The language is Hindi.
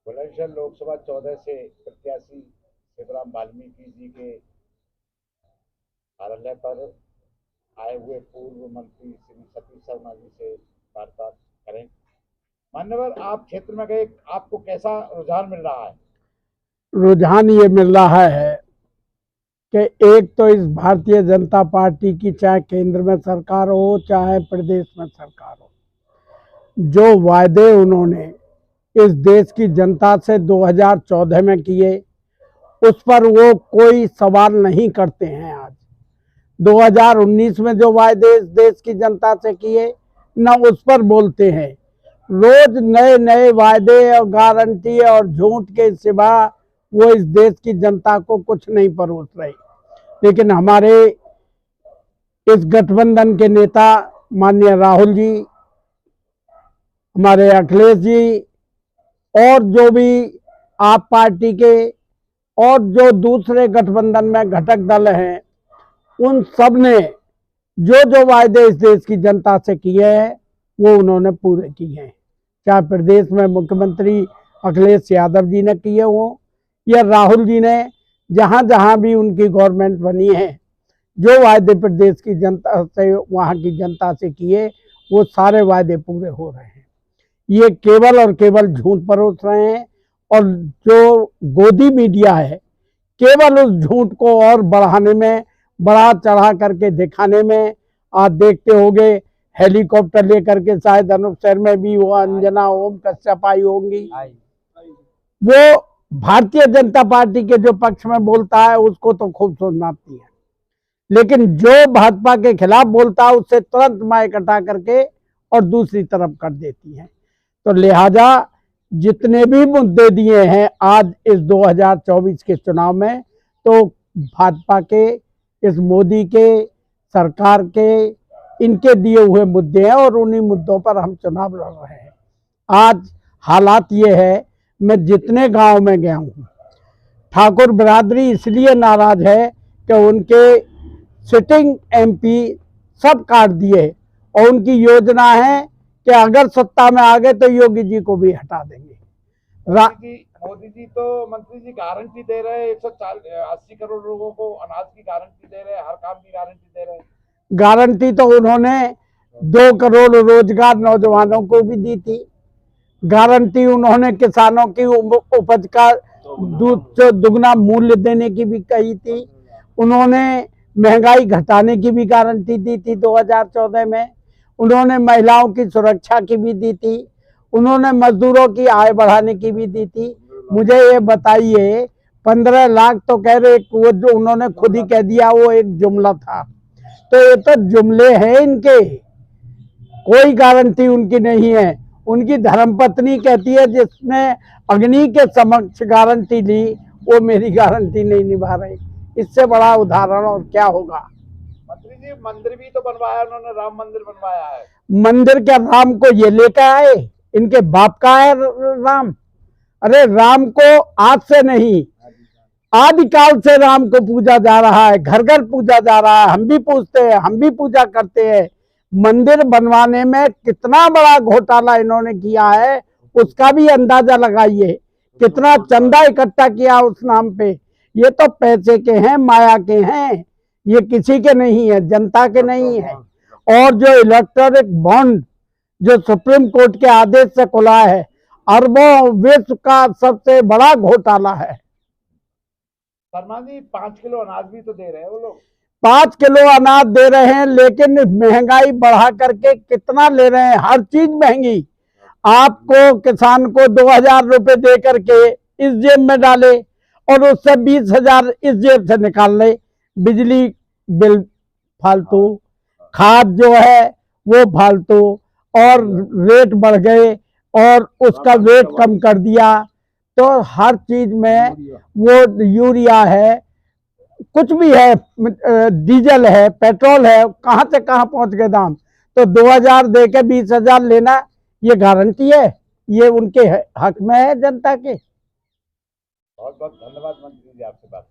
बुलंदशहर लोकसभा 14 से प्रत्याशी शिवराम वाल्मीकि जी के कार्यालय पर आए हुए पूर्व मंत्री श्री सतीश शर्मा जी से वार्ता करें। मान्यवर, आप क्षेत्र में गए, आपको कैसा रुझान मिल रहा है? रुझान ये मिल रहा है कि एक तो इस भारतीय जनता पार्टी की चाहे केंद्र में सरकार हो चाहे प्रदेश में सरकार हो, जो वायदे उन्होंने इस देश की जनता से 2014 में किए उस पर वो कोई सवाल नहीं करते हैं। आज 2019 में जो वायदे इस देश की जनता से किए न उस पर बोलते हैं। रोज नए नए वायदे और गारंटी और झूठ के सिवा वो इस देश की जनता को कुछ नहीं परोस रहे। लेकिन हमारे इस गठबंधन के नेता माननीय राहुल जी, हमारे अखिलेश जी और जो भी आप पार्टी के और जो दूसरे गठबंधन में घटक दल हैं, उन सब ने जो जो वायदे इस देश की जनता से किए हैं वो उन्होंने पूरे किए हैं। चाहे प्रदेश में मुख्यमंत्री अखिलेश यादव जी ने किए हों या राहुल जी ने, जहां जहां भी उनकी गवर्नमेंट बनी है, जो वायदे प्रदेश की जनता से वहां की जनता से किए वो सारे वायदे पूरे हो रहे हैं। ये केवल और केवल झूठ परोस रहे हैं और जो गोदी मीडिया है केवल उस झूठ को और बढ़ाने में, बढ़ा चढ़ा करके दिखाने में। आज देखते होंगे हेलीकॉप्टर लेकर के शायद अनूपसर में भी वो अंजना ओम कश्यप आई होंगी। वो भारतीय जनता पार्टी के जो पक्ष में बोलता है उसको तो खूब सुनाती है, लेकिन जो भाजपा के खिलाफ बोलता है उससे तुरंत माइक हटा करके और दूसरी तरफ कर देती है। तो लिहाजा जितने भी मुद्दे दिए हैं आज इस 2024 के चुनाव में, तो भाजपा के, इस मोदी के सरकार के, इनके दिए हुए मुद्दे हैं और उन्हीं मुद्दों पर हम चुनाव लड़ रहे हैं। आज हालात ये है, मैं जितने गांव में गया हूँ, ठाकुर बिरादरी इसलिए नाराज है कि उनके सिटिंग एमपी सब काट दिए और उनकी योजना है कि अगर सत्ता में आ गए तो योगी जी को भी हटा देंगे। मोदी जी तो मंत्री जी गारंटी दे रहे हैं, 180 करोड़ लोगों को अनाज की गारंटी दे रहे हैं, हर काम की गारंटी दे रहे हैं। गारंटी तो उन्होंने 2 करोड़ रोजगार नौजवानों को भी दी थी। गारंटी उन्होंने किसानों की उपज का दुगना मूल्य देने की भी कही थी। उन्होंने महंगाई घटाने की भी गारंटी दी थी 2014 में। उन्होंने महिलाओं की सुरक्षा की भी दी थी। उन्होंने मजदूरों की आय बढ़ाने की भी दी थी। मुझे ये बताइए, 15 लाख तो कह रहे, वो जो उन्होंने खुद ही कह दिया वो एक जुमला था। तो ये तो जुमले हैं इनके, कोई गारंटी उनकी नहीं है। उनकी धर्मपत्नी कहती है जिसने अग्नि के समक्ष गारंटी ली वो मेरी गारंटी नहीं निभा रही। इससे बड़ा उदाहरण और क्या होगा। मंत्री जी, मंदिर भी तो बनवाया उन्होंने, राम मंदिर बनवाया है। मंदिर क्या राम को ये लेकर आए? इनके बाप का है राम। अरे राम को आज से नहीं, आदिकाल से राम को पूजा जा रहा है, घर घर पूजा जा रहा है। हम भी पूजते हैं, हम भी पूजा करते हैं। मंदिर बनवाने में कितना बड़ा घोटाला इन्होंने किया है उसका भी अंदाजा लगाइए। कितना चंदा इकट्ठा किया उस नाम पे। ये तो पैसे के हैं, माया के हैं, ये किसी के नहीं है, जनता के नहीं है। और जो इलेक्ट्रॉनिक बॉन्ड जो सुप्रीम कोर्ट के आदेश से खुला है, अरबों विश्व का सबसे बड़ा घोटाला है। शर्मा जी, 5 किलो अनाज भी तो दे रहे हैं वो लोग। 5 किलो अनाज दे रहे हैं, लेकिन महंगाई बढ़ा करके कितना ले रहे हैं, हर चीज महंगी। आपको किसान को 2,000 रुपए दे करके इस जेब में डाले और उससे 20,000 इस जेब से निकाल ले। बिजली बिल फालतू, खाद जो है वो फालतू, और रेट बढ़ गए और उसका रेट कम कर दिया। तो हर चीज में वो यूरिया है, कुछ भी है, डीजल है, पेट्रोल है, कहां से कहां पहुंच गए दाम। तो 2,000 दे के 20,000 लेना ये गारंटी है? ये उनके हक में है जनता के। बहुत बहुत धन्यवाद मंत्री जी, आपसे बात